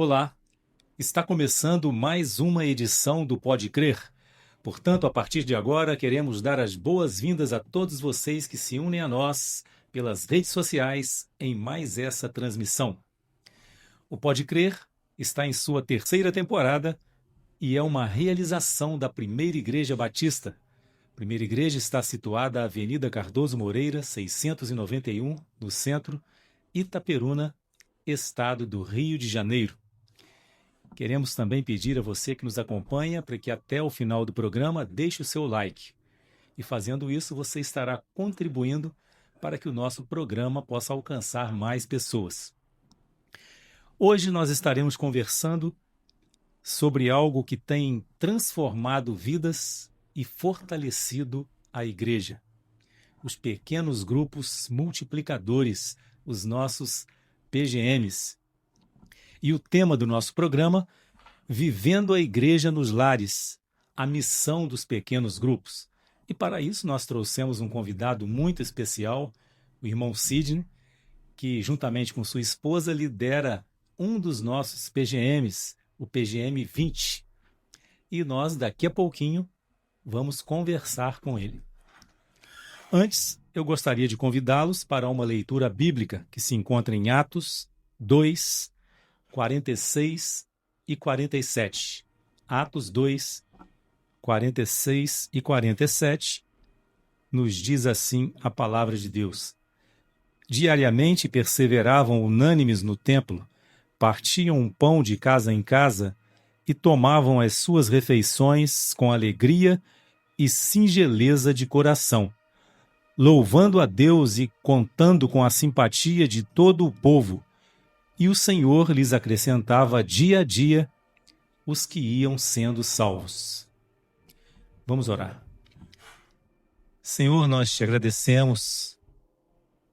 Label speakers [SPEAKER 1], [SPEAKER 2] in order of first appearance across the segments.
[SPEAKER 1] Olá, está começando mais uma edição do Pode Crer. Portanto, a partir de agora, queremos dar as boas-vindas a todos vocês que se unem a nós pelas redes sociais em mais essa transmissão. O Pode Crer está em sua terceira temporada e é uma realização da Primeira Igreja Batista. A Primeira Igreja está situada à Avenida Cardoso Moreira, 691, no centro, Itaperuna, estado do Rio de Janeiro. Queremos também pedir a você que nos acompanha para que até o final do programa deixe o seu like. E fazendo isso, você estará contribuindo para que o nosso programa possa alcançar mais pessoas. Hoje nós estaremos conversando sobre algo que tem transformado vidas e fortalecido a igreja. Os pequenos grupos multiplicadores, os nossos PGMs. E o tema do nosso programa, Vivendo a Igreja nos Lares, a missão dos pequenos grupos. E para isso nós trouxemos um convidado muito especial, o irmão Sidney, que juntamente com sua esposa lidera um dos nossos PGMs, o PGM 20. E nós, daqui a pouquinho, vamos conversar com ele. Antes, eu gostaria de convidá-los para uma leitura bíblica que se encontra em Atos 2, 46 e 47. Atos 2, 46 e 47, nos diz assim a palavra de Deus. Diariamente perseveravam unânimes no templo, partiam o pão de casa em casa e tomavam as suas refeições com alegria e singeleza de coração, louvando a Deus e contando com a simpatia de todo o povo. E o Senhor lhes acrescentava dia a dia os que iam sendo salvos. Vamos orar. Senhor, nós te agradecemos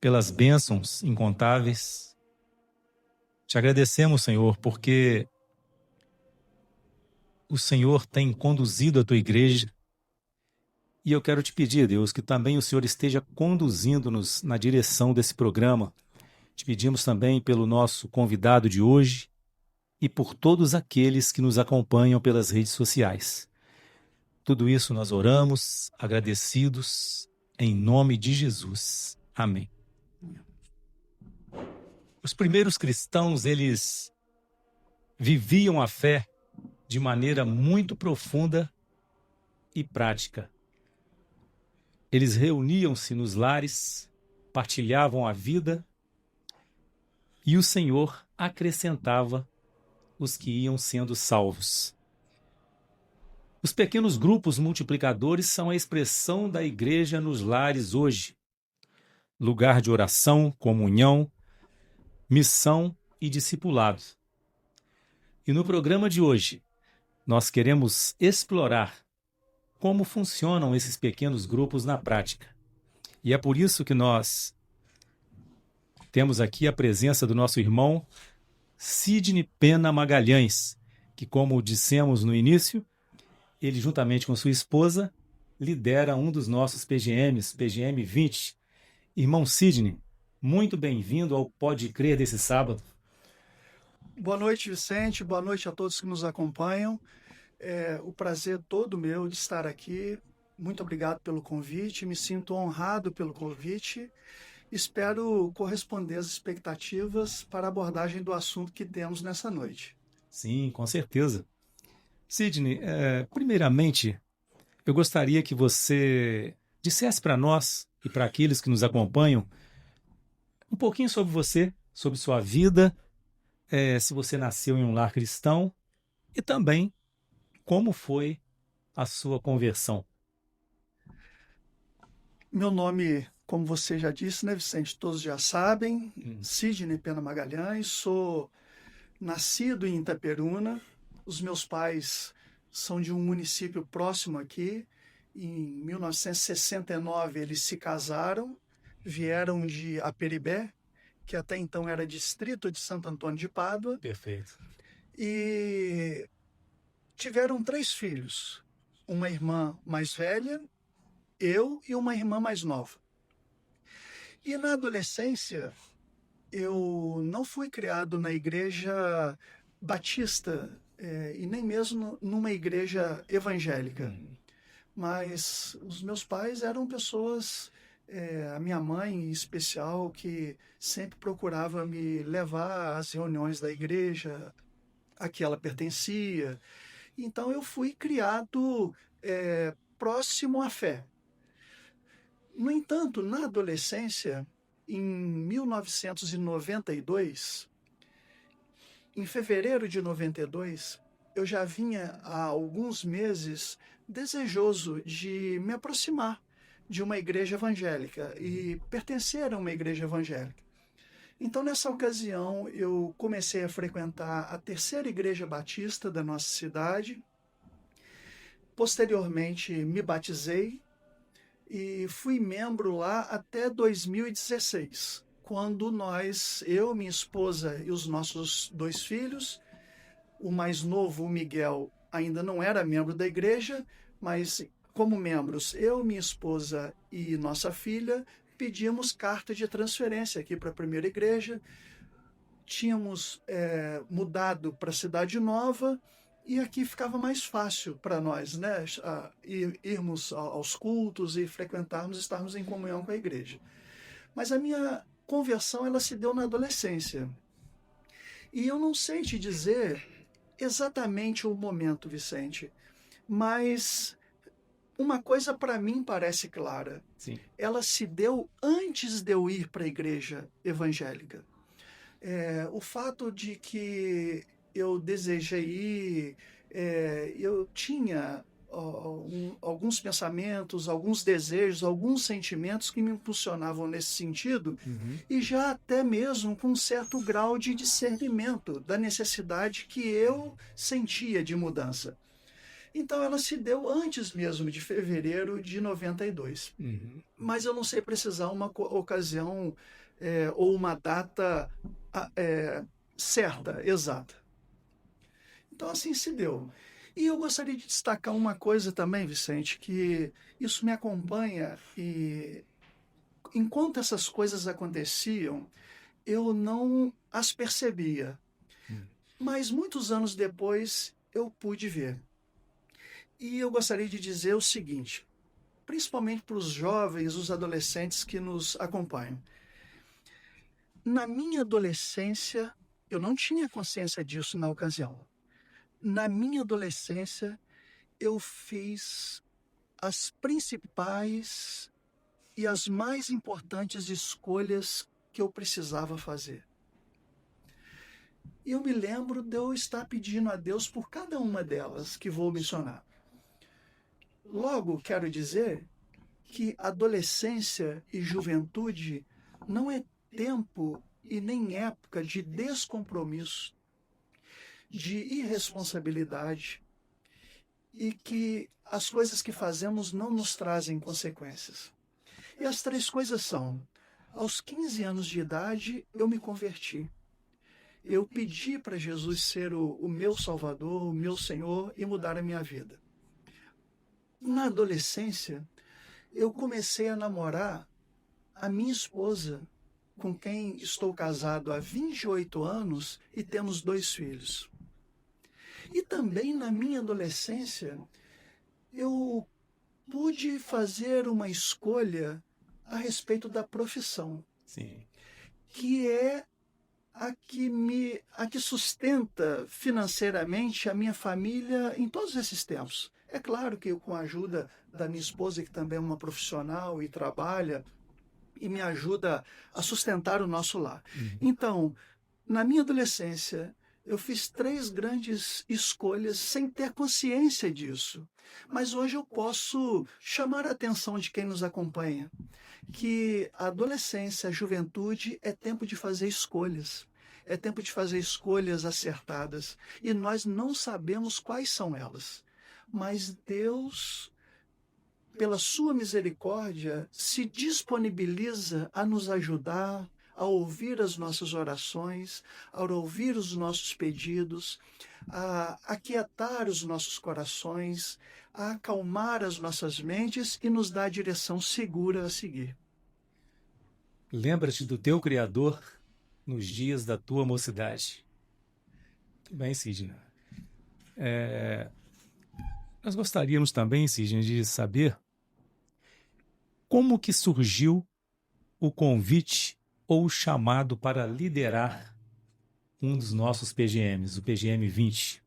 [SPEAKER 1] pelas bênçãos incontáveis. Te agradecemos, Senhor, porque o Senhor tem conduzido a tua igreja. E eu quero te pedir, Deus, que também o Senhor esteja conduzindo-nos na direção desse programa. Te pedimos também pelo nosso convidado de hoje e por todos aqueles que nos acompanham pelas redes sociais. Tudo isso nós oramos, agradecidos, em nome de Jesus. Amém. Os primeiros cristãos, eles viviam a fé de maneira muito profunda e prática. Eles reuniam-se nos lares, partilhavam a vida, e o Senhor acrescentava os que iam sendo salvos. Os pequenos grupos multiplicadores são a expressão da igreja nos lares hoje. Lugar de oração, comunhão, missão e discipulado. E no programa de hoje, nós queremos explorar como funcionam esses pequenos grupos na prática. E é por isso que nós temos aqui a presença do nosso irmão Sidney Pena Magalhães, que, como dissemos no início, ele, juntamente com sua esposa, lidera um dos nossos PGMs, PGM 20. Irmão Sidney, muito bem-vindo ao Pode Crer desse sábado.
[SPEAKER 2] Boa noite, Vicente. Boa noite a todos que nos acompanham. É o prazer todo meu de estar aqui. Muito obrigado pelo convite. Me sinto honrado pelo convite. Espero corresponder às expectativas para a abordagem do assunto que temos nessa noite.
[SPEAKER 1] Sim, com certeza. Sidney, primeiramente, eu gostaria que você dissesse para nós e para aqueles que nos acompanham um pouquinho sobre você, sobre sua vida, se você nasceu em um lar cristão e também como foi a sua conversão.
[SPEAKER 2] Meu nome, como você já disse, né, Vicente? Todos já sabem. Sidney Pena Magalhães. Sou nascido em Itaperuna. Os meus pais são de um município próximo aqui. Em 1969 eles se casaram, vieram de Aperibé, que até então era distrito de Santo Antônio de Pádua.
[SPEAKER 1] Perfeito.
[SPEAKER 2] E tiveram 3 filhos. Uma irmã mais velha, eu e uma irmã mais nova. E na adolescência, eu não fui criado na igreja batista e nem mesmo numa igreja evangélica. Mas os meus pais eram pessoas, a minha mãe em especial, que sempre procurava me levar às reuniões da igreja a que ela pertencia. Então eu fui criado próximo à fé. No entanto, na adolescência, em 1992, em fevereiro de 92, eu já vinha há alguns meses desejoso de me aproximar de uma igreja evangélica e pertencer a uma igreja evangélica. Então, nessa ocasião, eu comecei a frequentar a terceira igreja batista da nossa cidade. Posteriormente, me batizei e fui membro lá até 2016, quando eu, minha esposa e os nossos 2 filhos, o mais novo, o Miguel, ainda não era membro da igreja, mas como membros, eu, minha esposa e nossa filha, pedimos carta de transferência aqui para a primeira igreja. Tínhamos mudado para a Cidade Nova e aqui ficava mais fácil para nós, né? Irmos aos cultos e frequentarmos, estarmos em comunhão com a igreja. Mas a minha conversão ela se deu na adolescência. E eu não sei te dizer exatamente o momento, Vicente, mas uma coisa para mim parece clara.
[SPEAKER 1] Sim.
[SPEAKER 2] Ela se deu antes de eu ir para a igreja evangélica. O fato de que eu desejei ir, eu tinha alguns pensamentos, alguns desejos, alguns sentimentos que me impulsionavam nesse sentido, e já até mesmo com um certo grau de discernimento da necessidade que eu sentia de mudança. Então ela se deu antes mesmo de fevereiro de 92. Mas eu não sei precisar uma ocasião ou uma data certa, exata. Então assim se deu. E eu gostaria de destacar uma coisa também, Vicente, que isso me acompanha e enquanto essas coisas aconteciam, eu não as percebia. Mas muitos anos depois eu pude ver. E eu gostaria de dizer o seguinte, principalmente para os jovens, os adolescentes que nos acompanham. Na minha adolescência, eu não tinha consciência disso na ocasião. Na minha adolescência, eu fiz as principais e as mais importantes escolhas que eu precisava fazer. E eu me lembro de eu estar pedindo a Deus por cada uma delas que vou mencionar. Logo, quero dizer que adolescência e juventude não é tempo e nem época de descompromisso, de irresponsabilidade e que as coisas que fazemos não nos trazem consequências. E as 3 coisas são: aos 15 anos de idade, eu me converti. Eu pedi para Jesus ser o meu Salvador, o meu Senhor e mudar a minha vida. Na adolescência, eu comecei a namorar a minha esposa, com quem estou casado há 28 anos e temos 2 filhos. E também na minha adolescência, eu pude fazer uma escolha a respeito da profissão.
[SPEAKER 1] Sim.
[SPEAKER 2] Que é a que sustenta financeiramente a minha família em todos esses tempos. É claro que com a ajuda da minha esposa, que também é uma profissional e trabalha, e me ajuda a sustentar o nosso lar. Então, na minha adolescência, eu fiz 3 grandes escolhas sem ter consciência disso. Mas hoje eu posso chamar a atenção de quem nos acompanha, que a adolescência, a juventude é tempo de fazer escolhas. É tempo de fazer escolhas acertadas. E nós não sabemos quais são elas. Mas Deus, pela sua misericórdia, se disponibiliza a nos ajudar, a ouvir as nossas orações, a ouvir os nossos pedidos, a aquietar os nossos corações, a acalmar as nossas mentes e nos dar a direção segura a seguir.
[SPEAKER 1] Lembra-te do teu Criador nos dias da tua mocidade. Muito bem, Sidney. Nós gostaríamos também, Sidney, de saber como que surgiu o convite ou o chamado para liderar um dos nossos PGMs, o PGM 20.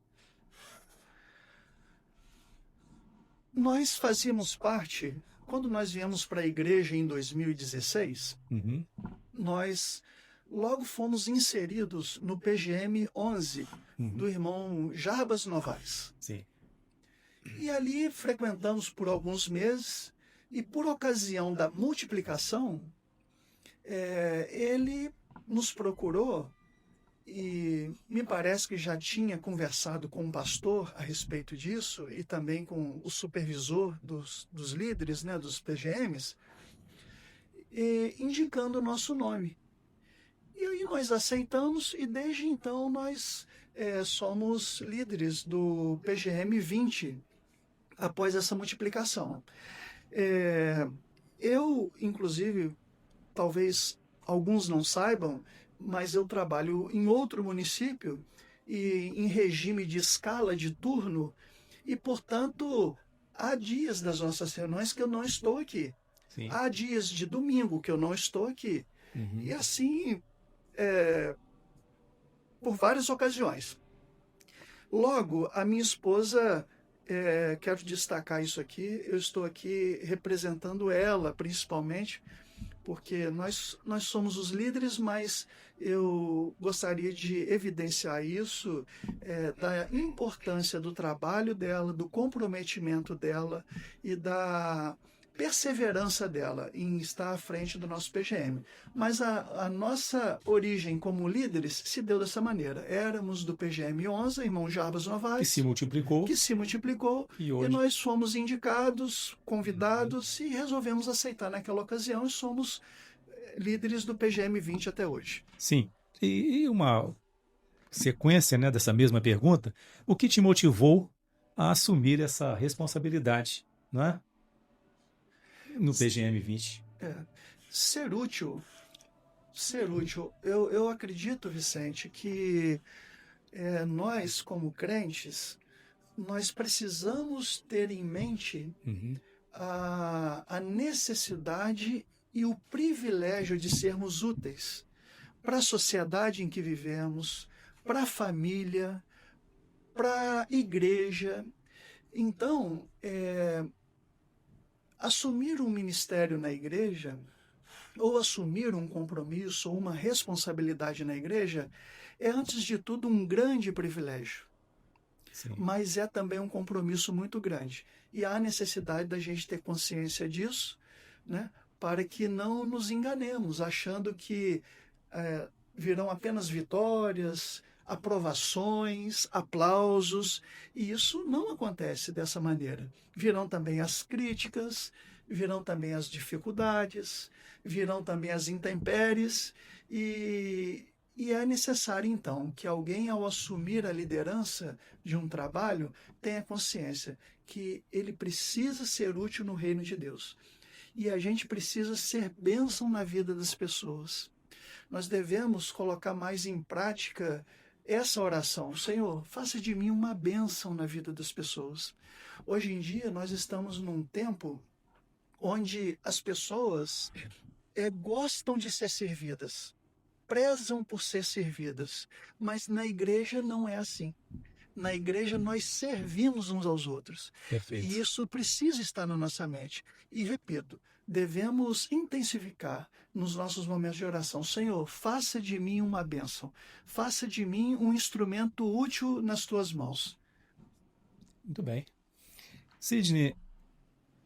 [SPEAKER 2] Nós fazíamos parte, quando nós viemos para a igreja em 2016, nós logo fomos inseridos no PGM 11 do irmão Jarbas Novaes.
[SPEAKER 1] Sim.
[SPEAKER 2] E ali frequentamos por alguns meses e por ocasião da multiplicação, ele nos procurou e me parece que já tinha conversado com o pastor a respeito disso e também com o supervisor dos líderes, né, dos PGMs, indicando o nosso nome. E aí nós aceitamos e desde então nós somos líderes do PGM 20 após essa multiplicação. Eu, inclusive, talvez alguns não saibam, mas eu trabalho em outro município e em regime de escala de turno e, portanto, há dias das nossas reuniões que eu não estou aqui.
[SPEAKER 1] Sim.
[SPEAKER 2] Há dias de domingo que eu não estou aqui. E assim, por várias ocasiões. Logo, a minha esposa, quero destacar isso aqui, eu estou aqui representando ela, principalmente, porque nós somos os líderes, mas eu gostaria de evidenciar isso, da importância do trabalho dela, do comprometimento dela e da perseverança dela em estar à frente do nosso PGM. Mas a nossa origem como líderes se deu dessa maneira. Éramos do PGM 11, irmão Jarbas Novaes,
[SPEAKER 1] que se multiplicou
[SPEAKER 2] e nós fomos indicados, convidados e resolvemos aceitar naquela ocasião e somos líderes do PGM 20 até hoje.
[SPEAKER 1] Sim. E uma sequência, né, dessa mesma pergunta, o que te motivou a assumir essa responsabilidade, não é? No PGM 20.
[SPEAKER 2] Ser útil. Eu acredito, Vicente, que nós, como crentes, nós precisamos ter em mente a necessidade e o privilégio de sermos úteis para a sociedade em que vivemos, para a família, para a igreja. Então, assumir um ministério na igreja, ou assumir um compromisso ou uma responsabilidade na igreja, é, antes de tudo, um grande privilégio.
[SPEAKER 1] Sim.
[SPEAKER 2] Mas é também um compromisso muito grande. E há necessidade da gente ter consciência disso, né, para que não nos enganemos, achando que virão apenas vitórias, aprovações, aplausos, e isso não acontece dessa maneira. Virão também as críticas, virão também as dificuldades, virão também as intempéries, e é necessário, então, que alguém, ao assumir a liderança de um trabalho, tenha consciência que ele precisa ser útil no reino de Deus. E a gente precisa ser bênção na vida das pessoas. Nós devemos colocar mais em prática essa oração: Senhor, faça de mim uma bênção na vida das pessoas. Hoje em dia nós estamos num tempo onde as pessoas gostam de ser servidas, prezam por ser servidas, mas na igreja não é assim. Na igreja nós servimos uns aos outros.
[SPEAKER 1] Perfeito.
[SPEAKER 2] E isso precisa estar na nossa mente. E repito, devemos intensificar nos nossos momentos de oração: Senhor, faça de mim uma bênção. Faça de mim um instrumento útil nas tuas mãos.
[SPEAKER 1] Muito bem. Sidney,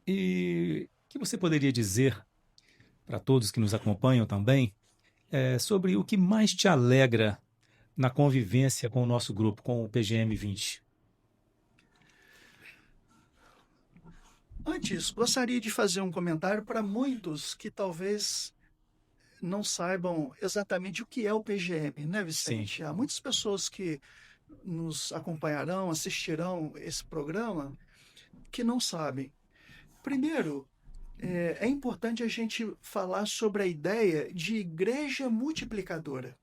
[SPEAKER 1] e o que você poderia dizer para todos que nos acompanham também sobre o que mais te alegra na convivência com o nosso grupo, com o PGM 20?
[SPEAKER 2] Antes, gostaria de fazer um comentário para muitos que talvez não saibam exatamente o que é o PGM, né, Vicente?
[SPEAKER 1] Sim.
[SPEAKER 2] Há muitas pessoas que nos acompanharão, assistirão esse programa, que não sabem. Primeiro, é importante a gente falar sobre a ideia de igreja multiplicadora.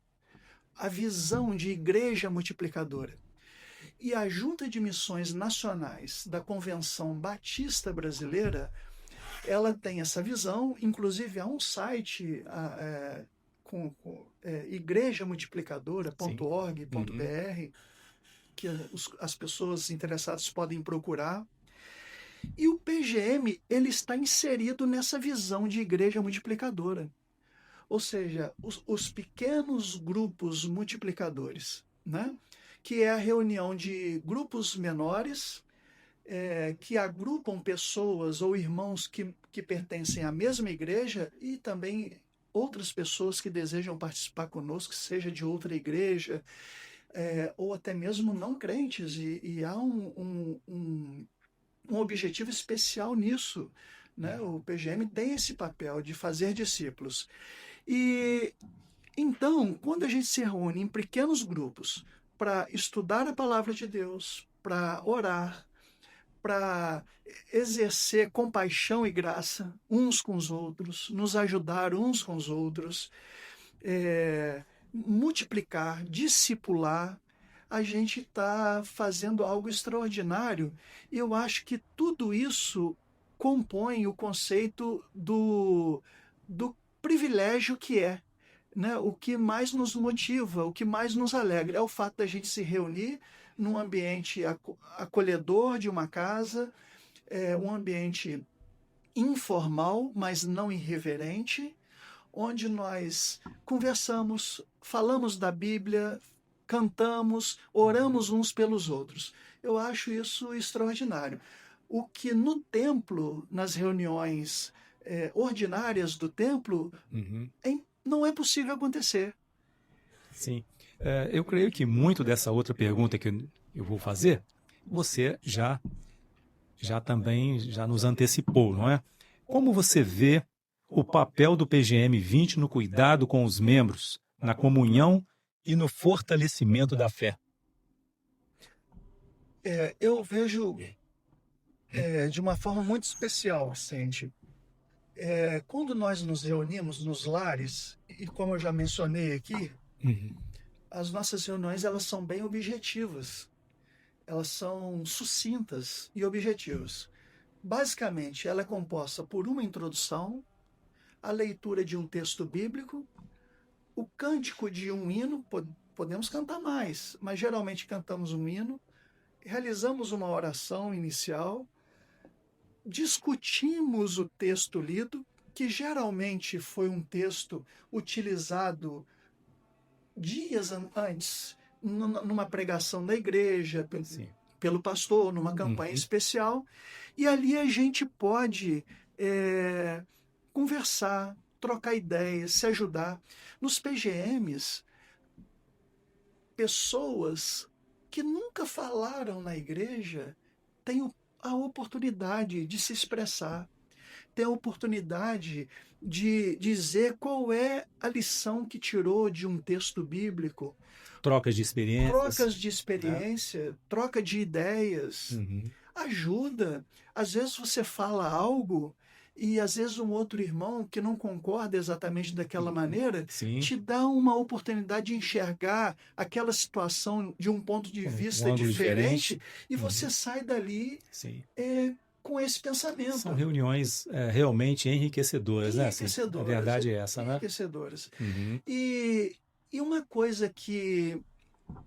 [SPEAKER 2] a visão de igreja multiplicadora. E a Junta de Missões Nacionais da Convenção Batista Brasileira, ela tem essa visão, inclusive há um site igrejamultiplicadora.org.br que as pessoas interessadas podem procurar. E o PGM, ele está inserido nessa visão de igreja multiplicadora. Ou seja, os pequenos grupos multiplicadores, né? Que é a reunião de grupos menores, que agrupam pessoas ou irmãos que pertencem à mesma igreja e também outras pessoas que desejam participar conosco, seja de outra igreja, ou até mesmo não crentes, e há um objetivo especial nisso, né? O PGM tem esse papel de fazer discípulos. E então, quando a gente se reúne em pequenos grupos para estudar a palavra de Deus, para orar, para exercer compaixão e graça uns com os outros, nos ajudar uns com os outros, multiplicar, discipular, a gente está fazendo algo extraordinário. E eu acho que tudo isso compõe o conceito do privilégio que é, né? O que mais nos motiva, o que mais nos alegra é o fato da gente se reunir num ambiente acolhedor de uma casa, um ambiente informal, mas não irreverente, onde nós conversamos, falamos da Bíblia, cantamos, oramos uns pelos outros. Eu acho isso extraordinário. O que no templo, nas reuniões ordinárias do templo, não é possível acontecer.
[SPEAKER 1] Sim. Eu creio que muito dessa outra pergunta que eu vou fazer, você já também nos antecipou, não é? Como você vê o papel do PGM 20 no cuidado com os membros, na comunhão e no fortalecimento da fé?
[SPEAKER 2] Eu vejo de uma forma muito especial, Vicente. Quando nós nos reunimos nos lares, e como eu já mencionei aqui, as nossas reuniões elas são bem objetivas. Elas são sucintas e objetivas. Basicamente, ela é composta por uma introdução, a leitura de um texto bíblico, o cântico de um hino, podemos cantar mais, mas geralmente cantamos um hino, realizamos uma oração inicial, discutimos o texto lido, que geralmente foi um texto utilizado dias antes, numa pregação da igreja, pelo pastor, numa campanha especial, e ali a gente pode conversar, trocar ideias, se ajudar. Nos PGMs, pessoas que nunca falaram na igreja têm a oportunidade de se expressar, têm a oportunidade de dizer qual é a lição que tirou de um texto bíblico.
[SPEAKER 1] Trocas de experiências.
[SPEAKER 2] Trocas de experiência, troca de ideias. Ajuda. Às vezes você fala algo e às vezes um outro irmão que não concorda exatamente daquela maneira te dá uma oportunidade de enxergar aquela situação de um ponto de vista diferente e você sai dali com esse pensamento.
[SPEAKER 1] São reuniões realmente enriquecedoras, né?
[SPEAKER 2] Enriquecedoras.
[SPEAKER 1] A verdade é essa, né?
[SPEAKER 2] Enriquecedoras. E uma coisa que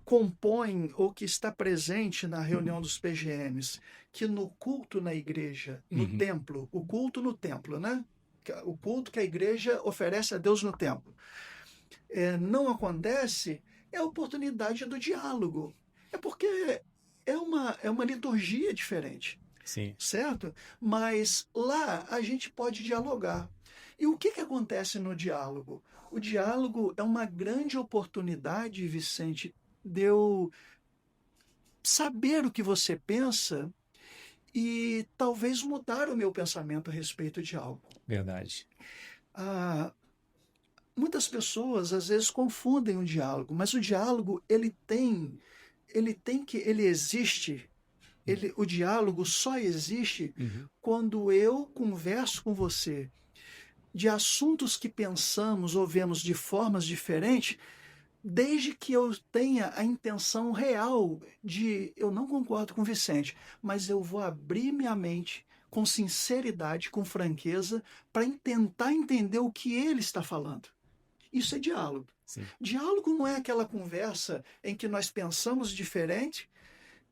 [SPEAKER 2] compõe ou que está presente na reunião dos PGMs, que no culto na igreja, no templo, o culto no templo, né? O culto que a igreja oferece a Deus no templo, não acontece, é a oportunidade do diálogo. É porque é uma liturgia diferente.
[SPEAKER 1] Sim.
[SPEAKER 2] Certo? Mas lá a gente pode dialogar. E o que acontece no diálogo? O diálogo é uma grande oportunidade, Vicente, de eu saber o que você pensa e talvez mudar o meu pensamento a respeito de algo.
[SPEAKER 1] Verdade.
[SPEAKER 2] Muitas pessoas às vezes confundem o diálogo, mas o diálogo ele existe. O diálogo só existe quando eu converso com você de assuntos que pensamos ou vemos de formas diferentes, desde que eu tenha a intenção real de eu não concordo com o Vicente, mas eu vou abrir minha mente com sinceridade, com franqueza, para tentar entender o que ele está falando. Isso é diálogo.
[SPEAKER 1] Sim.
[SPEAKER 2] Diálogo não é aquela conversa em que nós pensamos diferente.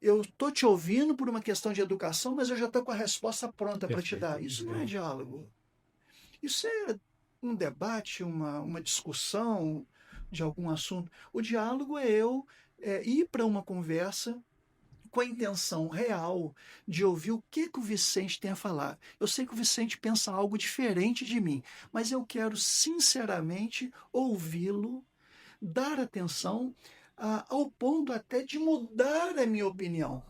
[SPEAKER 2] Eu estou te ouvindo por uma questão de educação, mas eu já estou com a resposta pronta para te dar. Isso não é diálogo. Isso é um debate, uma discussão de algum assunto. O diálogo é eu ir para uma conversa com a intenção real de ouvir o que o Vicente tem a falar. Eu sei que o Vicente pensa algo diferente de mim, mas eu quero sinceramente ouvi-lo, dar atenção, ao ponto até de mudar a minha opinião.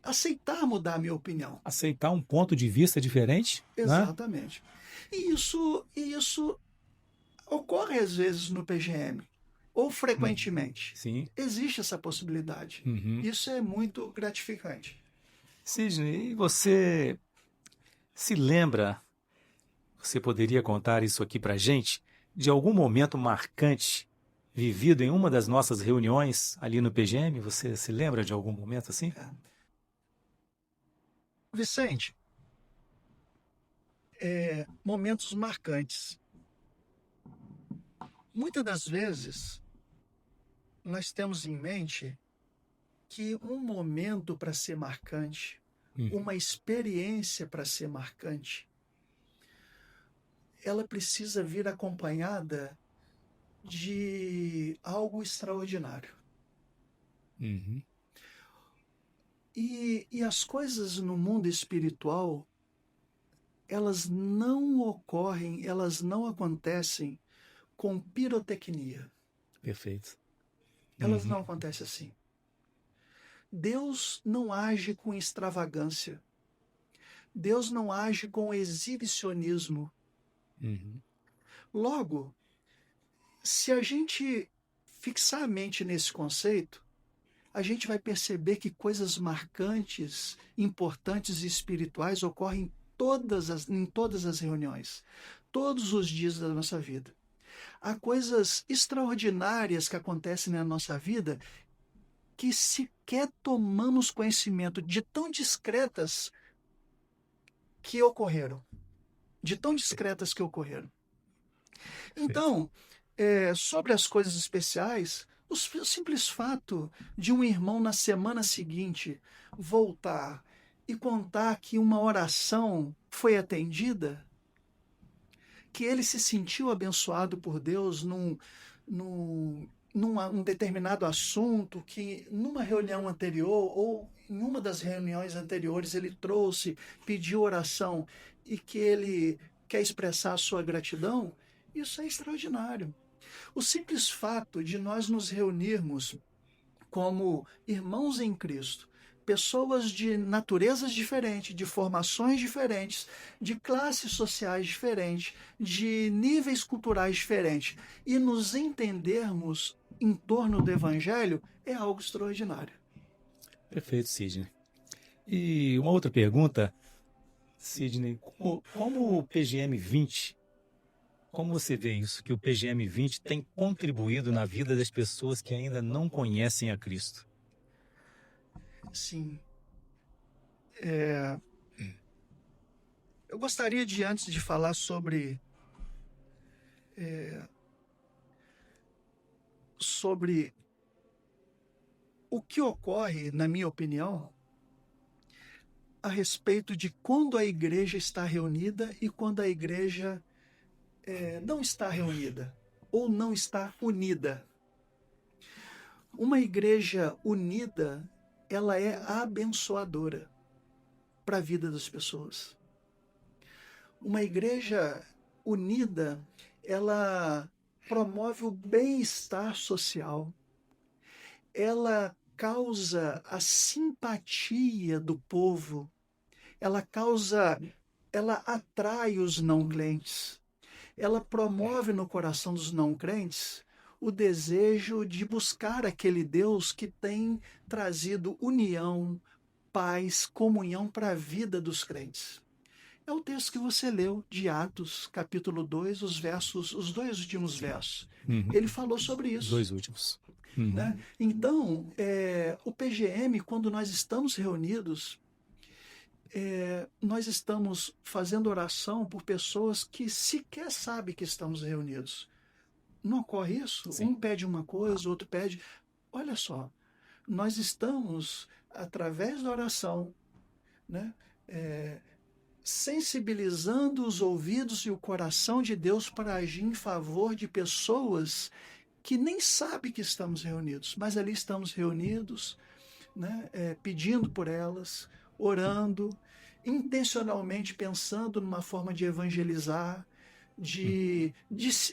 [SPEAKER 2] Aceitar mudar a minha opinião.
[SPEAKER 1] Aceitar um ponto de vista diferente, né?
[SPEAKER 2] Exatamente. E isso ocorre às vezes no PGM, ou frequentemente.
[SPEAKER 1] Sim.
[SPEAKER 2] Existe essa possibilidade.
[SPEAKER 1] Uhum.
[SPEAKER 2] Isso é muito gratificante.
[SPEAKER 1] Sidney, e você se lembra, você poderia contar isso aqui pra gente, de algum momento marcante vivido em uma das nossas reuniões ali no PGM? Você se lembra de algum momento assim?
[SPEAKER 2] Vicente, momentos marcantes. Muitas das vezes, nós temos em mente que um momento para ser marcante, uma experiência para ser marcante, ela precisa vir acompanhada de algo extraordinário.
[SPEAKER 1] Uhum.
[SPEAKER 2] E as coisas no mundo espiritual, elas não ocorrem, elas não acontecem com pirotecnia.
[SPEAKER 1] Perfeito.
[SPEAKER 2] Elas não acontecem assim. Deus não age com extravagância. Deus não age com exibicionismo.
[SPEAKER 1] Uhum.
[SPEAKER 2] Logo, se a gente fixar a mente nesse conceito, a gente vai perceber que coisas marcantes, importantes e espirituais ocorrem em todas as reuniões, todos os dias da nossa vida. Há coisas extraordinárias que acontecem na nossa vida que sequer tomamos conhecimento, de tão discretas que ocorreram. De tão discretas que ocorreram. Então, sobre as coisas especiais, o simples fato de um irmão na semana seguinte voltar e contar que uma oração foi atendida, que ele se sentiu abençoado por Deus num um determinado assunto, que numa reunião anterior ou em uma das reuniões anteriores ele trouxe, pediu oração e que ele quer expressar a sua gratidão, isso é extraordinário. O simples fato de nós nos reunirmos como irmãos em Cristo, pessoas de naturezas diferentes, de formações diferentes, de classes sociais diferentes, de níveis culturais diferentes, e nos entendermos em torno do Evangelho é algo extraordinário.
[SPEAKER 1] Perfeito, Sidney. E uma outra pergunta, Sidney, como o PGM 20, como você vê isso, que o PGM 20 tem contribuído na vida das pessoas que ainda não conhecem a Cristo?
[SPEAKER 2] Sim. Eu gostaria de, antes de falar sobre o que ocorre, na minha opinião, a respeito de quando a igreja está reunida e quando a igreja não está reunida ou não está unida. Uma igreja unida, ela é abençoadora para a vida das pessoas. Uma igreja unida, ela promove o bem-estar social. Ela causa a simpatia do povo. Ela atrai os não crentes. Ela promove no coração dos não crentes o desejo de buscar aquele Deus que tem trazido união, paz, comunhão para a vida dos crentes. É o texto que você leu de Atos, capítulo 2, os dois últimos versos.
[SPEAKER 1] Uhum.
[SPEAKER 2] Ele falou sobre
[SPEAKER 1] Os
[SPEAKER 2] isso.
[SPEAKER 1] 2 últimos. Uhum.
[SPEAKER 2] Né? Então, o PGM, quando nós estamos reunidos, nós estamos fazendo oração por pessoas que sequer sabem que estamos reunidos. Não ocorre isso?
[SPEAKER 1] Sim.
[SPEAKER 2] Um pede uma coisa, o outro pede. Olha só, nós estamos, através da oração, né, sensibilizando os ouvidos e o coração de Deus para agir em favor de pessoas que nem sabem que estamos reunidos, mas ali estamos reunidos, né, pedindo por elas, orando, intencionalmente pensando numa forma de evangelizar, de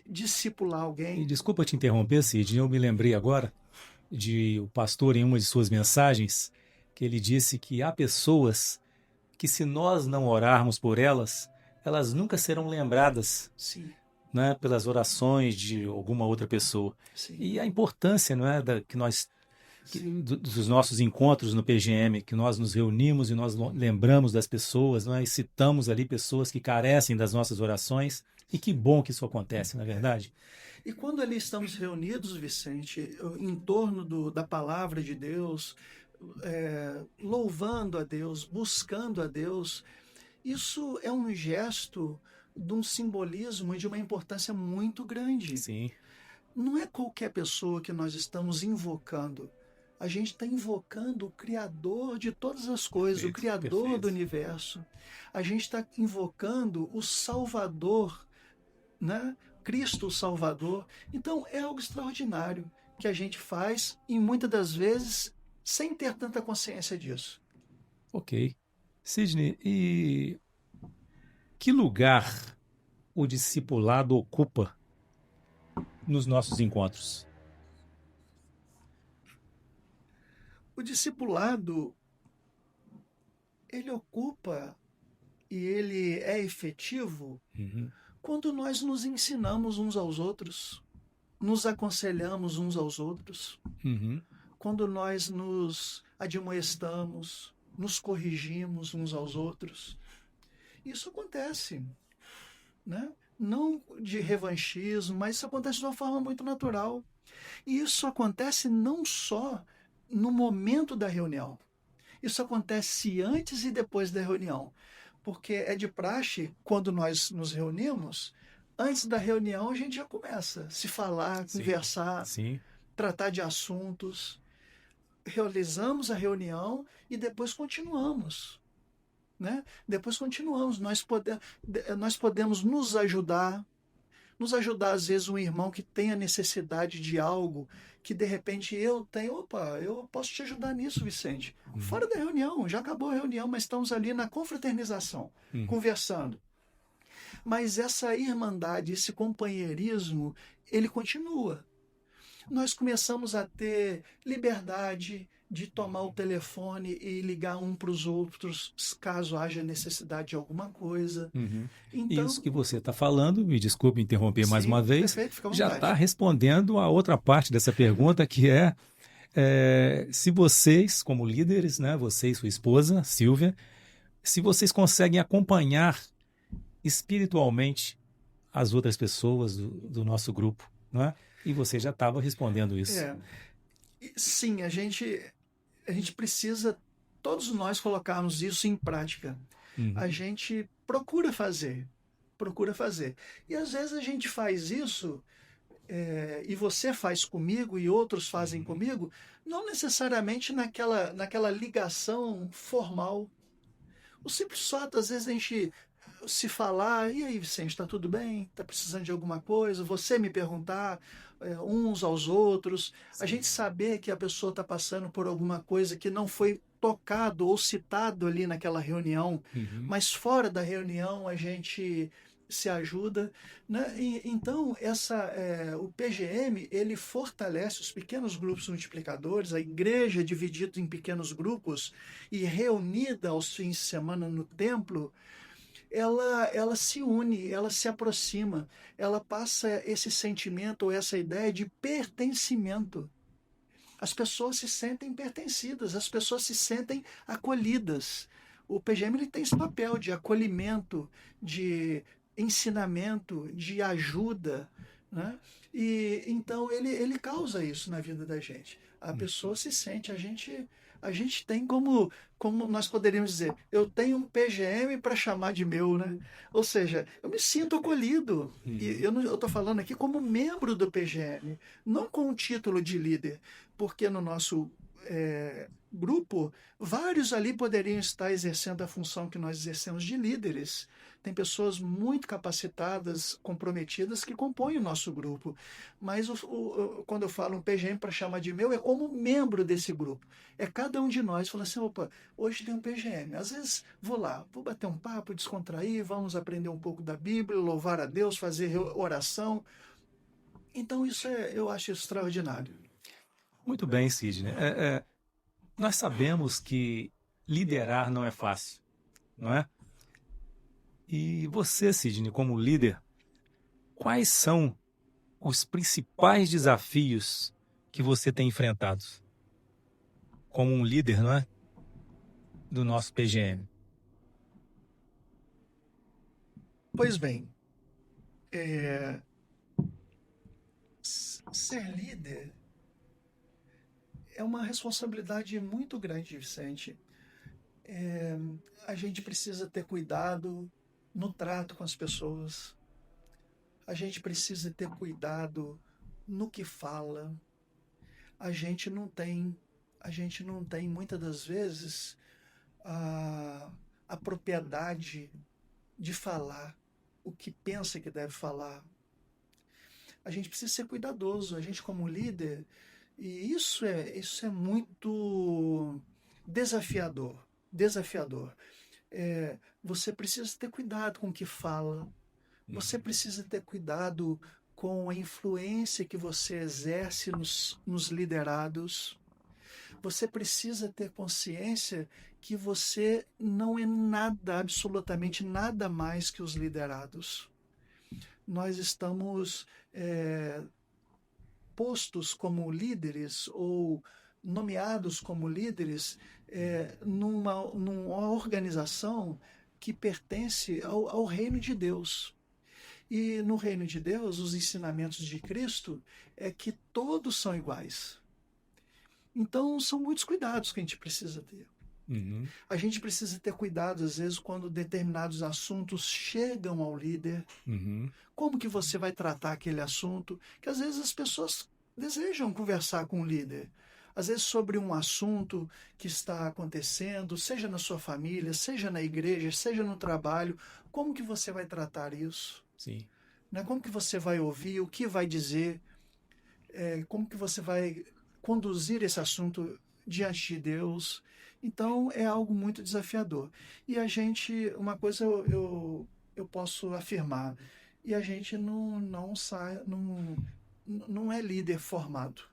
[SPEAKER 2] discipular
[SPEAKER 1] E
[SPEAKER 2] alguém.
[SPEAKER 1] desculpa te interromper, Cid, eu me lembrei agora de o pastor em uma de suas mensagens, que ele disse que há pessoas que se nós não orarmos por elas, elas nunca serão lembradas,
[SPEAKER 2] Sim,
[SPEAKER 1] né, pelas orações de alguma outra pessoa.
[SPEAKER 2] sim,
[SPEAKER 1] E a importância, não é,
[SPEAKER 2] sim.
[SPEAKER 1] dos nossos encontros no PGM, que nós nos reunimos e nós lembramos das pessoas, não é, e citamos ali pessoas que carecem das nossas orações. E que bom que isso acontece, não é verdade?
[SPEAKER 2] E quando ali estamos reunidos, Vicente, em torno da palavra de Deus, louvando a Deus, buscando a Deus, isso é um gesto de um simbolismo e de uma importância muito grande.
[SPEAKER 1] Sim.
[SPEAKER 2] Não é qualquer pessoa que nós estamos invocando. A gente está invocando o Criador de todas as coisas,
[SPEAKER 1] Perfeito,
[SPEAKER 2] o Criador
[SPEAKER 1] perfeito.
[SPEAKER 2] do universo. A gente está invocando o Salvador, né? Cristo o Salvador. Então é algo extraordinário que a gente faz e muitas das vezes sem ter tanta consciência disso.
[SPEAKER 1] Ok. Sidney, e que lugar o discipulado ocupa nos nossos encontros?
[SPEAKER 2] O discipulado, ele ocupa e ele é efetivo
[SPEAKER 1] Uhum.
[SPEAKER 2] quando nós nos ensinamos uns aos outros, nos aconselhamos uns aos outros,
[SPEAKER 1] Uhum.
[SPEAKER 2] quando nós nos admoestamos, nos corrigimos uns aos outros. Isso acontece, né? Não de revanchismo, mas isso acontece de uma forma muito natural. E isso acontece não só no momento da reunião. Isso acontece antes e depois da reunião. Porque é de praxe, quando nós nos reunimos, antes da reunião a gente já começa a se falar,
[SPEAKER 1] Sim.
[SPEAKER 2] conversar,
[SPEAKER 1] Sim.
[SPEAKER 2] tratar de assuntos. Realizamos a reunião e depois continuamos. Né? Depois continuamos. Nós podemos nos ajudar às vezes um irmão que tenha necessidade de algo que de repente eu tenho, opa, eu posso te ajudar nisso, Vicente.
[SPEAKER 1] Uhum.
[SPEAKER 2] Fora da reunião, já acabou a reunião, mas estamos ali na confraternização,
[SPEAKER 1] Uhum.
[SPEAKER 2] conversando. Mas essa irmandade, esse companheirismo, ele continua. Nós começamos a ter liberdade de tomar o telefone e ligar um para os outros, caso haja necessidade de alguma coisa.
[SPEAKER 1] Uhum.
[SPEAKER 2] Então,
[SPEAKER 1] Isso que você está falando, me desculpe interromper mais
[SPEAKER 2] sim,
[SPEAKER 1] uma vez,
[SPEAKER 2] perfeito, fica à
[SPEAKER 1] já
[SPEAKER 2] vontade.
[SPEAKER 1] está respondendo a outra parte dessa pergunta, que é, se vocês, como líderes, né, você e sua esposa, Silvia, se vocês conseguem acompanhar espiritualmente as outras pessoas do nosso grupo, não é? E você já estava respondendo isso.
[SPEAKER 2] Sim, a gente precisa, todos nós, colocarmos isso em prática.
[SPEAKER 1] Uhum.
[SPEAKER 2] A gente procura fazer. E às vezes a gente faz isso, e você faz comigo e outros fazem comigo, não necessariamente naquela ligação formal. O simples fato, às vezes, a gente se falar, e aí, Vicente, está tudo bem? Está precisando de alguma coisa? Você me perguntar, uns aos outros, a gente saber que a pessoa está passando por alguma coisa que não foi tocado ou citado ali naquela reunião,
[SPEAKER 1] Uhum.
[SPEAKER 2] mas fora da reunião a gente se ajuda, né? Então o PGM ele fortalece os pequenos grupos multiplicadores, a igreja dividida em pequenos grupos e reunida aos fins de semana no templo. Ela se une, ela se aproxima, ela passa esse sentimento ou essa ideia de pertencimento. As pessoas se sentem pertencidas, as pessoas se sentem acolhidas. O PGM ele tem esse papel de acolhimento, de ensinamento, de ajuda, né? E então ele causa isso na vida da gente. A pessoa se sente, a gente tem como nós poderíamos dizer, eu tenho um PGM para chamar de meu, né? Ou seja, eu me sinto acolhido. E eu estou falando aqui como membro do PGM, não com o título de líder, porque no nosso grupo, vários ali poderiam estar exercendo a função que nós exercemos de líderes. Tem pessoas muito capacitadas, comprometidas, que compõem o nosso grupo. Mas quando eu falo um PGM para chamar de meu, é como membro desse grupo. É cada um de nós fala assim, opa, hoje tem um PGM. Às vezes vou lá, vou bater um papo, descontrair, vamos aprender um pouco da Bíblia, louvar a Deus, fazer oração. Então isso eu acho extraordinário.
[SPEAKER 1] Muito bem, Sidney. Nós sabemos que liderar não é fácil, não é? E você, Sidney, como líder, quais são os principais desafios que você tem enfrentado como um líder, não é? Do nosso PGM?
[SPEAKER 2] Pois bem, ser líder é uma responsabilidade muito grande, Vicente. A gente precisa ter cuidado no trato com as pessoas. A gente precisa ter cuidado no que fala. A gente não tem muitas das vezes a propriedade de falar o que pensa que deve falar. A gente precisa ser cuidadoso, a gente como líder, e isso é muito desafiador. Você precisa ter cuidado com o que fala, você precisa ter cuidado com a influência que você exerce nos liderados. Você precisa ter consciência que você não é nada, absolutamente nada mais que os liderados. Nós estamos postos como líderes ou nomeados como líderes numa organização que pertence ao reino de Deus. E no reino de Deus, os ensinamentos de Cristo é que todos são iguais. Então, são muitos cuidados que a gente precisa ter. A gente precisa ter cuidado, às vezes, quando determinados assuntos chegam ao líder. Como que você vai tratar aquele assunto? Que às vezes as pessoas desejam conversar com o líder. Às vezes sobre um assunto que está acontecendo, seja na sua família, seja na igreja, seja no trabalho. Como que você vai tratar isso?
[SPEAKER 1] Sim.
[SPEAKER 2] Né? Como que você vai ouvir? O que vai dizer? Como que você vai conduzir esse assunto diante de Deus? Então, é algo muito desafiador. E a gente, uma coisa eu posso afirmar, e a gente não é líder formado.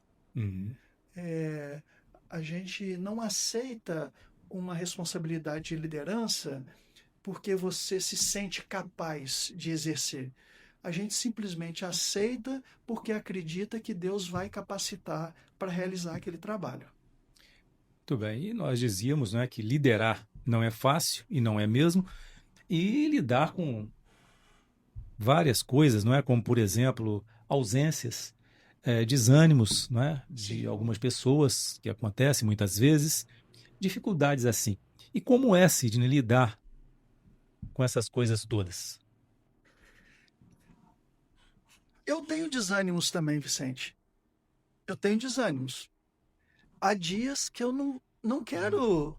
[SPEAKER 2] A gente não aceita uma responsabilidade de liderança porque você se sente capaz de exercer. A gente simplesmente aceita porque acredita que Deus vai capacitar para realizar aquele trabalho.
[SPEAKER 1] Muito bem. E nós dizíamos, né, que liderar não é fácil, e não é mesmo, e lidar com várias coisas, não é? Como, por exemplo, ausências, desânimos, não é? De algumas pessoas, que acontece muitas vezes, dificuldades assim. E como é, Sidney, lidar com essas coisas todas?
[SPEAKER 2] Eu tenho desânimos também, Vicente. Eu tenho desânimos. Há dias que eu não quero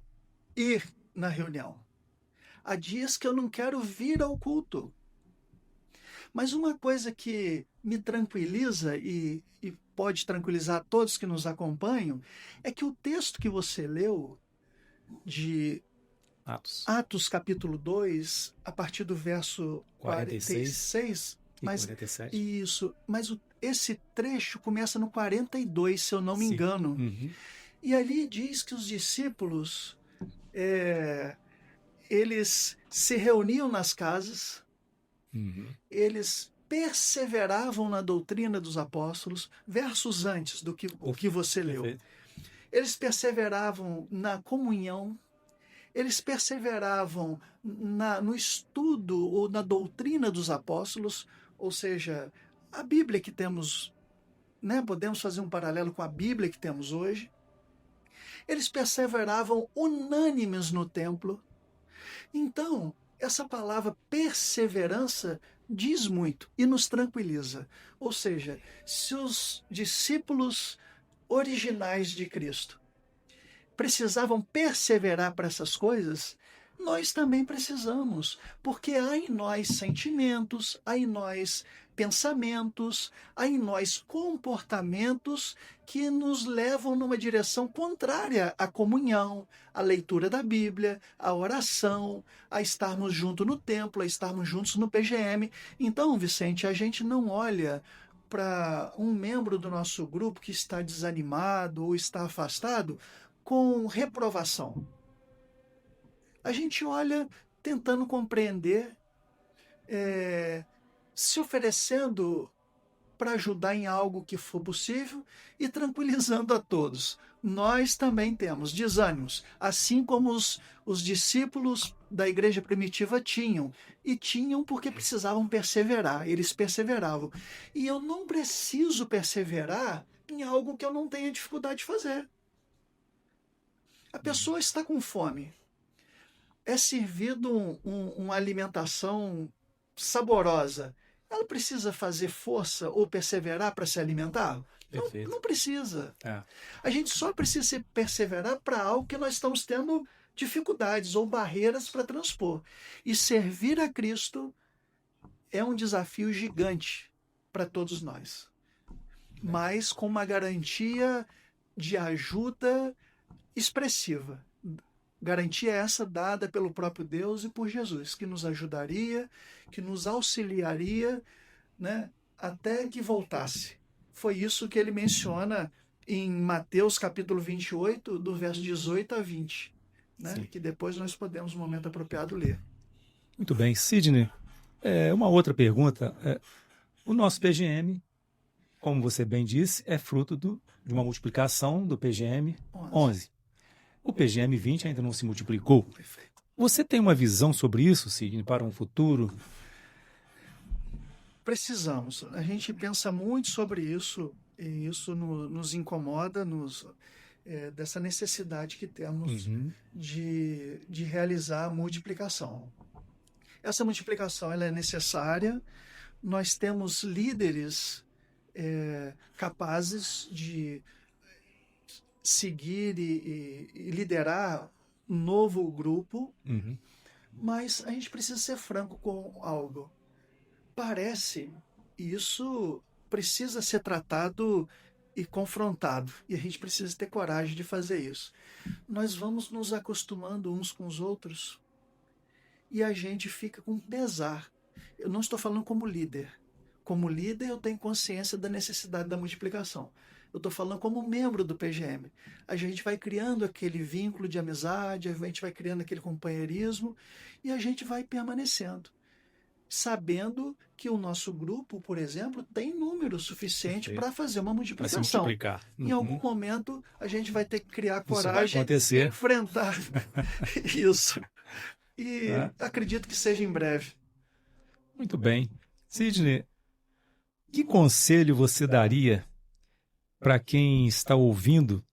[SPEAKER 2] ir na reunião. Há dias que eu não quero vir ao culto. Mas uma coisa que me tranquiliza e pode tranquilizar todos que nos acompanham é que o texto que você leu de Atos capítulo 2, a partir do verso 46, mas
[SPEAKER 1] 47.
[SPEAKER 2] Isso, mas esse trecho começa no 42, se eu não me engano. E ali diz que os discípulos eles se reuniam nas casas, eles perseveravam na doutrina dos apóstolos, versos antes do que o que você leu. Eles perseveravam na comunhão, eles perseveravam no estudo ou na doutrina dos apóstolos, ou seja, a Bíblia que temos, né, podemos fazer um paralelo com a Bíblia que temos hoje. Eles perseveravam unânimes no templo. Então, essa palavra perseverança diz muito e nos tranquiliza. Ou seja, se os discípulos originais de Cristo precisavam perseverar para essas coisas, nós também precisamos, porque há em nós sentimentos, há em nós pensamentos, há em nós comportamentos que nos levam numa direção contrária à comunhão, à leitura da Bíblia, à oração, a estarmos juntos no templo, a estarmos juntos no PGM. Então, Vicente, a gente não olha para um membro do nosso grupo que está desanimado ou está afastado com reprovação. A gente olha tentando compreender, se oferecendo para ajudar em algo que for possível e tranquilizando a todos. Nós também temos desânimos, assim como os discípulos da igreja primitiva tinham. E tinham porque precisavam perseverar, eles perseveravam. E eu não preciso perseverar em algo que eu não tenha dificuldade de fazer. A pessoa está com fome. É servido uma alimentação saborosa. Ela precisa fazer força ou perseverar para se alimentar? Não, não precisa. A gente só precisa perseverar para algo que nós estamos tendo dificuldades ou barreiras para transpor. E servir a Cristo é um desafio gigante para todos nós. Mas com uma garantia de ajuda expressiva. Garantia essa dada pelo próprio Deus e por Jesus, que nos ajudaria, que nos auxiliaria, né, até que voltasse. Foi isso que ele menciona em Mateus capítulo 28, do verso 18 a 20, né, que depois nós podemos, no momento apropriado, ler.
[SPEAKER 1] Muito bem. Sidney, uma outra pergunta. O nosso PGM, como você bem disse, é fruto de uma multiplicação do PGM 11. O PGM 20 ainda não se multiplicou. Você tem uma visão sobre isso, Sidney, para um futuro?
[SPEAKER 2] Precisamos. A gente pensa muito sobre isso e isso nos incomoda, dessa necessidade que temos de realizar a multiplicação. Essa multiplicação ela é necessária. Nós temos líderes capazes de seguir e liderar um novo grupo, mas a gente precisa ser franco com algo. Parece, isso precisa ser tratado e confrontado, e a gente precisa ter coragem de fazer isso. Nós vamos nos acostumando uns com os outros e a gente fica com pesar. Eu não estou falando como líder. Como líder, eu tenho consciência da necessidade da multiplicação. Eu estou falando como membro do PGM. A gente vai criando aquele vínculo de amizade, a gente vai criando aquele companheirismo e a gente vai permanecendo. Sabendo que o nosso grupo, por exemplo, tem número suficiente para fazer uma multiplicação.
[SPEAKER 1] Para se multiplicar.
[SPEAKER 2] Em algum momento, a gente vai ter que criar coragem e enfrentar isso. E acredito que seja em breve.
[SPEAKER 1] Muito bem. Sidney, que conselho você daria para quem está ouvindo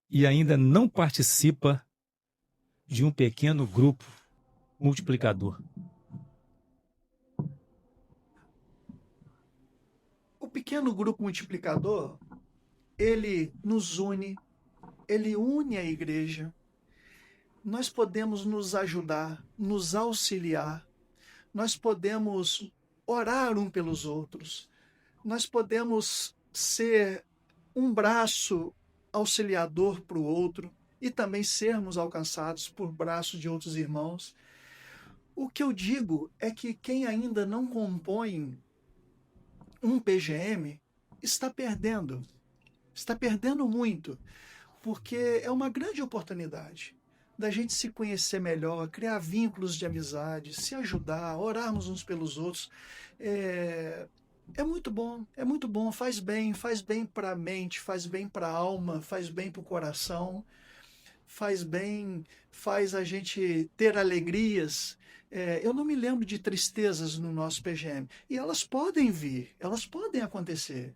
[SPEAKER 1] e ainda não participa de um pequeno grupo multiplicador?
[SPEAKER 2] O pequeno grupo multiplicador, ele nos une, ele une a igreja. Nós podemos nos ajudar, nos auxiliar, nós podemos orar um pelos outros, nós podemos ser um braço auxiliador para o outro e também sermos alcançados por braços de outros irmãos. O que eu digo é que quem ainda não compõe um PGM está perdendo muito, porque é uma grande oportunidade da gente se conhecer melhor, criar vínculos de amizade, se ajudar, orarmos uns pelos outros. É muito bom, faz bem para a mente, faz bem para a alma, faz bem para o coração, faz bem, faz a gente ter alegrias. Eu não me lembro de tristezas no nosso PGM. E elas podem vir, elas podem acontecer.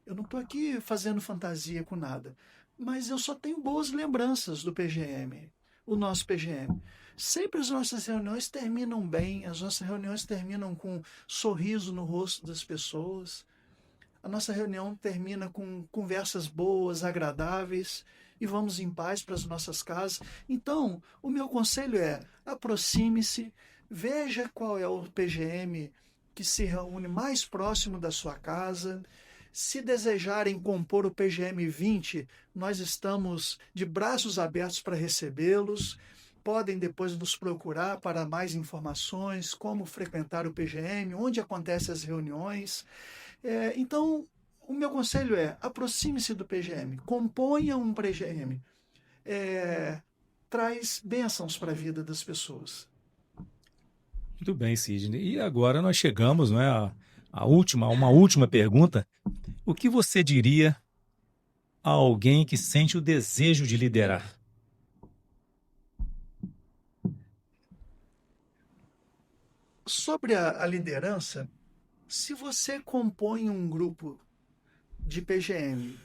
[SPEAKER 2] Eu não estou aqui fazendo fantasia com nada, mas eu só tenho boas lembranças do PGM, o nosso PGM. Sempre as nossas reuniões terminam bem, as nossas reuniões terminam com um sorriso no rosto das pessoas. A nossa reunião termina com conversas boas, agradáveis, e vamos em paz para as nossas casas. Então, o meu conselho é: aproxime-se, veja qual é o PGM que se reúne mais próximo da sua casa. Se desejarem compor o PGM 20, nós estamos de braços abertos para recebê-los. Podem depois nos procurar para mais informações, como frequentar o PGM, onde acontecem as reuniões. Então, o meu conselho é: aproxime-se do PGM, componha um PGM, traz bênçãos para a vida das pessoas.
[SPEAKER 1] Muito bem, Sidney. E agora nós chegamos, não é, uma última pergunta. O que você diria a alguém que sente o desejo de liderar?
[SPEAKER 2] Sobre a liderança, se você compõe um grupo de PGM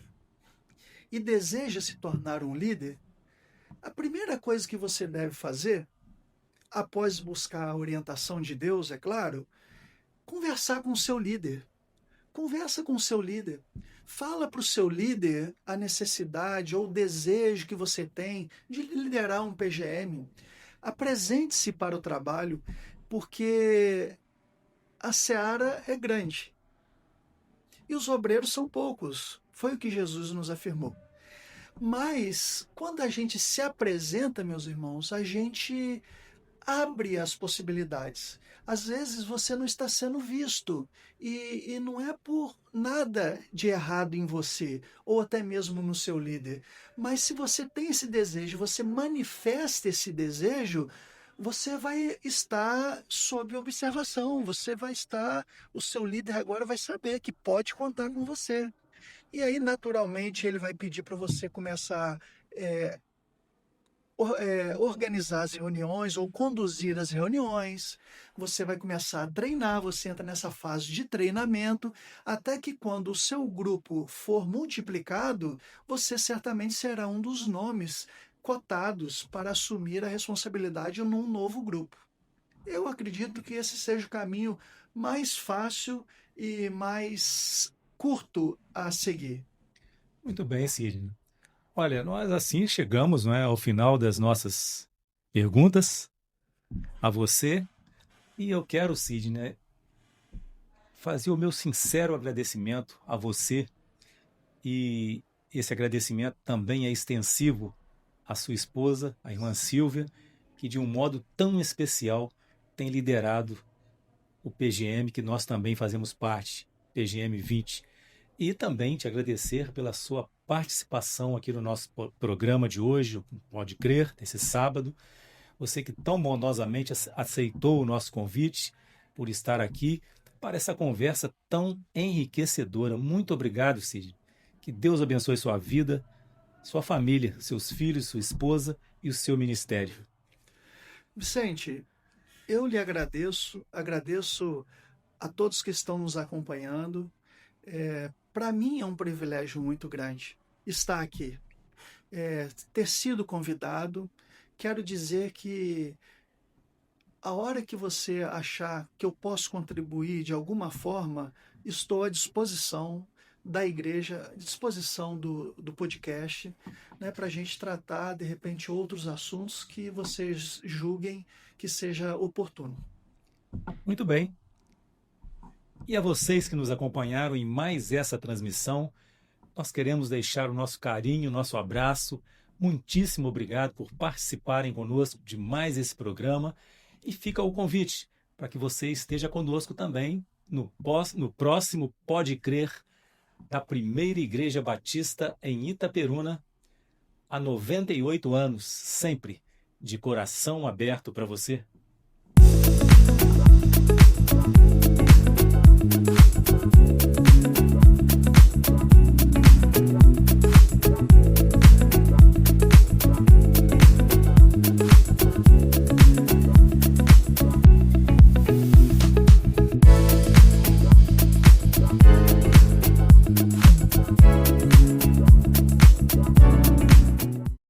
[SPEAKER 2] e deseja se tornar um líder, a primeira coisa que você deve fazer, após buscar a orientação de Deus, é claro, conversar com o seu líder. Conversa com o seu líder. Fala para o seu líder a necessidade ou o desejo que você tem de liderar um PGM. Apresente-se para o trabalho, porque a seara é grande e os obreiros são poucos. Foi o que Jesus nos afirmou. Mas, quando a gente se apresenta, meus irmãos, a gente abre as possibilidades. Às vezes você não está sendo visto e não é por nada de errado em você ou até mesmo no seu líder. Mas se você tem esse desejo, você manifesta esse desejo, você vai estar sob observação, o seu líder agora vai saber que pode contar com você. E aí, naturalmente, ele vai pedir para você começar organizar as reuniões ou conduzir as reuniões. Você vai começar a treinar, você entra nessa fase de treinamento, até que quando o seu grupo for multiplicado, você certamente será um dos nomes cotados para assumir a responsabilidade num novo grupo. Eu acredito que esse seja o caminho mais fácil e mais curto a seguir.
[SPEAKER 1] Muito bem, Sidney. Olha, nós assim chegamos, não é, ao final das nossas perguntas a você. E eu quero, Sidney, fazer o meu sincero agradecimento a você. E esse agradecimento também é extensivo à sua esposa, a irmã Silvia, que de um modo tão especial tem liderado o PGM, que nós também fazemos parte, PGM 20. E também te agradecer pela sua participação aqui no nosso programa de hoje, Pode Crer, nesse sábado. Você que tão bondosamente aceitou o nosso convite por estar aqui para essa conversa tão enriquecedora. Muito obrigado, Cid. Que Deus abençoe sua vida, sua família, seus filhos, sua esposa e o seu ministério.
[SPEAKER 2] Vicente, eu lhe agradeço a todos que estão nos acompanhando. Para mim é um privilégio muito grande estar aqui, ter sido convidado. Quero dizer que a hora que você achar que eu posso contribuir de alguma forma, estou à disposição da igreja, à disposição do podcast, né, para a gente tratar, de repente, outros assuntos que vocês julguem que seja oportuno.
[SPEAKER 1] Muito bem. E a vocês que nos acompanharam em mais essa transmissão, nós queremos deixar o nosso carinho, o nosso abraço. Muitíssimo obrigado por participarem conosco de mais esse programa. E fica o convite para que você esteja conosco também no próximo Pode Crer da Primeira Igreja Batista em Itaperuna, há 98 anos, sempre de coração aberto para você.